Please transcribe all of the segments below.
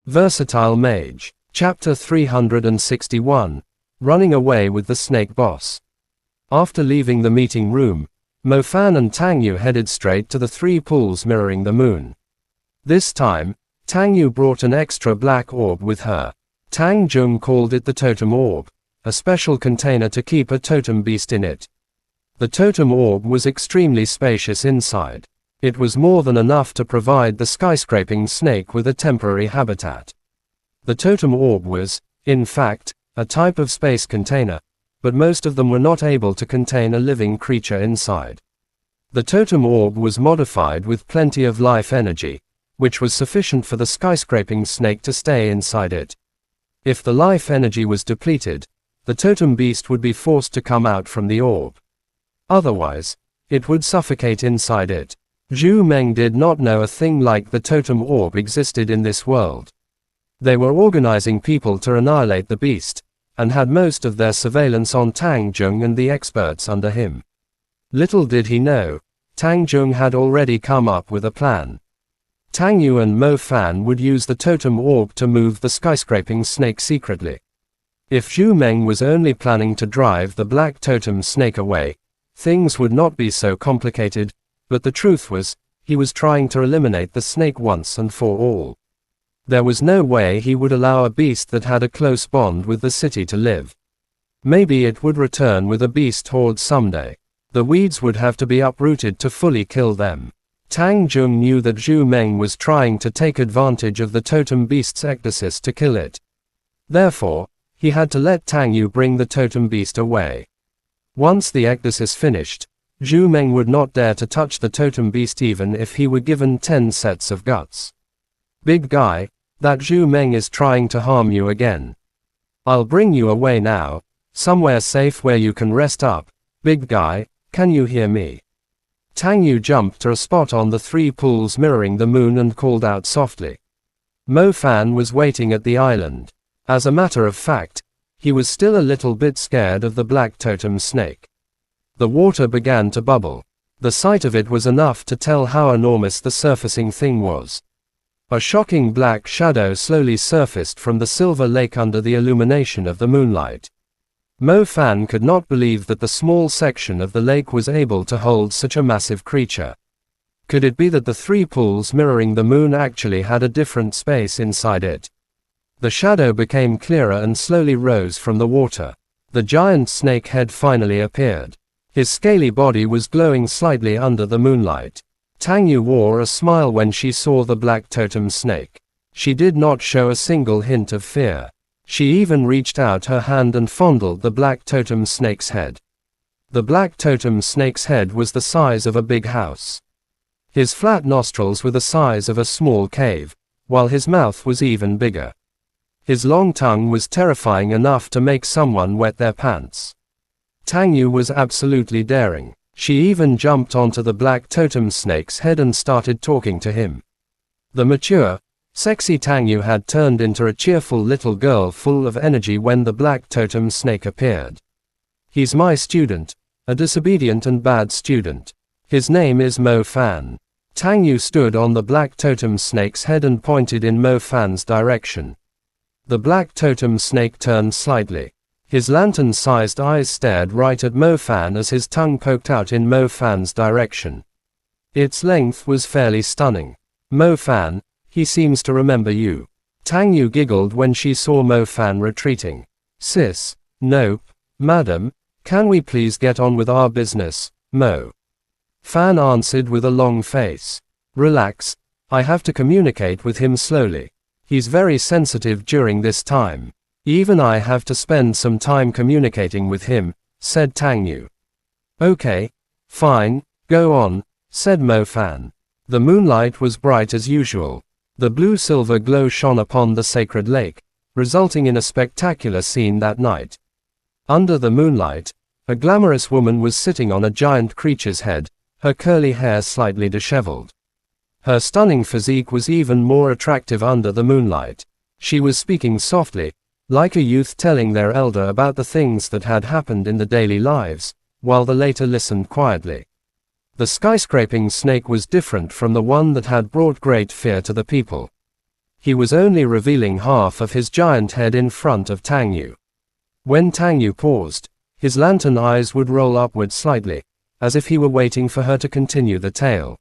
Versatile Mage. Chapter 361. Running Away with the Snake Boss. After leaving the meeting room, Mo Fan and Tang Yu headed straight to the three pools mirroring the moon. This time, Tang Yu brought an extra black orb with her. Tang Jung called it the Totem Orb, a special container to keep a totem beast in it. The Totem Orb was extremely spacious inside. It was more than enough to provide the skyscraping snake with a temporary habitat. The Totem Orb was, in fact, a type of space container, but most of them were not able to contain a living creature inside. The Totem Orb was modified with plenty of life energy, which was sufficient for the skyscraping snake to stay inside it. If the life energy was depleted, the totem beast would be forced to come out from the orb. Otherwise, it would suffocate inside it. Zhu Meng did not know a thing like the Totem Orb existed in this world. They were organizing people to annihilate the beast, and had most of their surveillance on Tang Jung and the experts under him. Little did he know, Tang Jung had already come up with a plan. Tang Yu and Mo Fan would use the Totem Orb to move the skyscraping snake secretly. If Zhu Meng was only planning to drive the black totem snake away, things would not be so complicated, but the truth was, he was trying to eliminate the snake once and for all. There was no way he would allow a beast that had a close bond with the city to live. Maybe it would return with a beast horde someday. The weeds would have to be uprooted to fully kill them. Tang Jung knew that Zhu Meng was trying to take advantage of the totem beast's ecdysis to kill it. Therefore, he had to let Tang Yu bring the totem beast away. Once the ecdysis finished, Zhu Meng would not dare to touch the totem beast even if he were given 10 sets of guts. Big guy, that Zhu Meng is trying to harm you again. I'll bring you away now, somewhere safe where you can rest up. Big guy, can you hear me? Tang Yu jumped to a spot on the three pools mirroring the moon and called out softly. Mo Fan was waiting at the island. As a matter of fact, he was still a little bit scared of the black totem snake. The water began to bubble. The sight of it was enough to tell how enormous the surfacing thing was. A shocking black shadow slowly surfaced from the silver lake under the illumination of the moonlight. Mo Fan could not believe that the small section of the lake was able to hold such a massive creature. Could it be that the three pools mirroring the moon actually had a different space inside it? The shadow became clearer and slowly rose from the water. The giant snake head finally appeared. His scaly body was glowing slightly under the moonlight. Tang Yu wore a smile when she saw the black totem snake. She did not show a single hint of fear. She even reached out her hand and fondled the black totem snake's head. The black totem snake's head was the size of a big house. His flat nostrils were the size of a small cave, while his mouth was even bigger. His long tongue was terrifying enough to make someone wet their pants. Tang Yu was absolutely daring. She even jumped onto the black totem snake's head and started talking to him. The mature, sexy Tang Yu had turned into a cheerful little girl full of energy when the black totem snake appeared. He's my student, a disobedient and bad student. His name is Mo Fan. Tang Yu stood on the black totem snake's head and pointed in Mo Fan's direction. The black totem snake turned slightly. His lantern-sized eyes stared right at Mo Fan as his tongue poked out in Mo Fan's direction. Its length was fairly stunning. Mo Fan, he seems to remember you. Tang Yu giggled when she saw Mo Fan retreating. Sis, nope, madam, can we please get on with our business, Mo? Fan answered with a long face. Relax, I have to communicate with him slowly. He's very sensitive during this time. Even I have to spend some time communicating with him, said Tang Yu. Okay, fine, go on, said Mo Fan. The moonlight was bright as usual. The blue-silver glow shone upon the sacred lake, resulting in a spectacular scene that night. Under the moonlight, a glamorous woman was sitting on a giant creature's head, her curly hair slightly disheveled. Her stunning physique was even more attractive under the moonlight. She was speaking softly, like a youth telling their elder about the things that had happened in the daily lives, while the later listened quietly. The skyscraping snake was different from the one that had brought great fear to the people. he was only revealing half of his giant head in front of Tang Yu. When Tang Yu paused, his lantern eyes would roll upward slightly, as if he were waiting for her to continue the tale.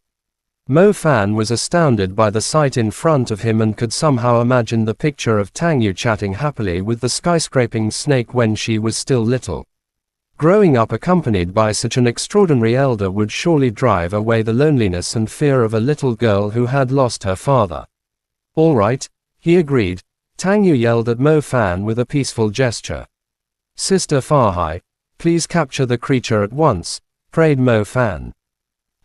Mo Fan was astounded by the sight in front of him and could somehow imagine the picture of Tang Yu chatting happily with the skyscraping snake when she was still little. Growing up accompanied by such an extraordinary elder would surely drive away the loneliness and fear of a little girl who had lost her father. All right, he agreed. Tang Yu yelled at Mo Fan with a peaceful gesture. Sister Fahai, please capture the creature at once, prayed Mo Fan.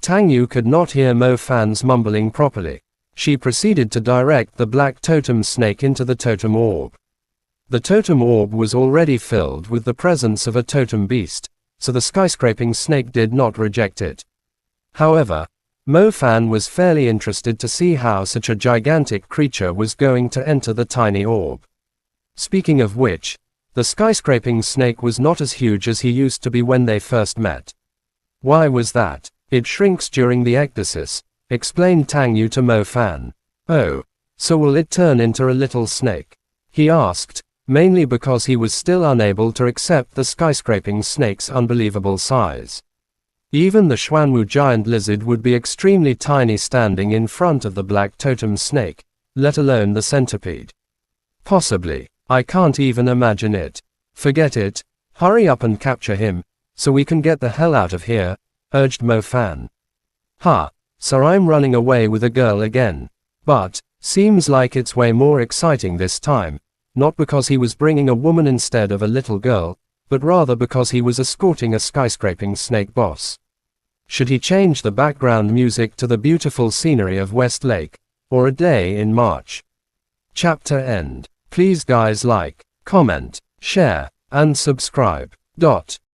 Tang Yu could not hear Mo Fan's mumbling properly. She proceeded to direct the black totem snake into the totem orb. The totem orb was already filled with the presence of a totem beast, so the skyscraping snake did not reject it. However, Mo Fan was fairly interested to see how such a gigantic creature was going to enter the tiny orb. Speaking of which, the skyscraping snake was not as huge as he used to be when they first met. Why was that? It shrinks during the ecdysis, explained Tang Yu to Mo Fan. Oh, so will it turn into a little snake? He asked, mainly because he was still unable to accept the skyscraping snake's unbelievable size. Even the Xuanwu giant lizard would be extremely tiny standing in front of the black totem snake, let alone the centipede. Possibly. I can't even imagine it. Forget it. Hurry up and capture him, so we can get the hell out of here, urged Mo Fan. Ha, so I'm running away with a girl again. But, seems like it's way more exciting this time, not because he was bringing a woman instead of a little girl, but rather because he was escorting a skyscraping snake boss. Should he change the background music to the beautiful scenery of West Lake, or a day in March? Chapter end. Please guys like, comment, share, and subscribe.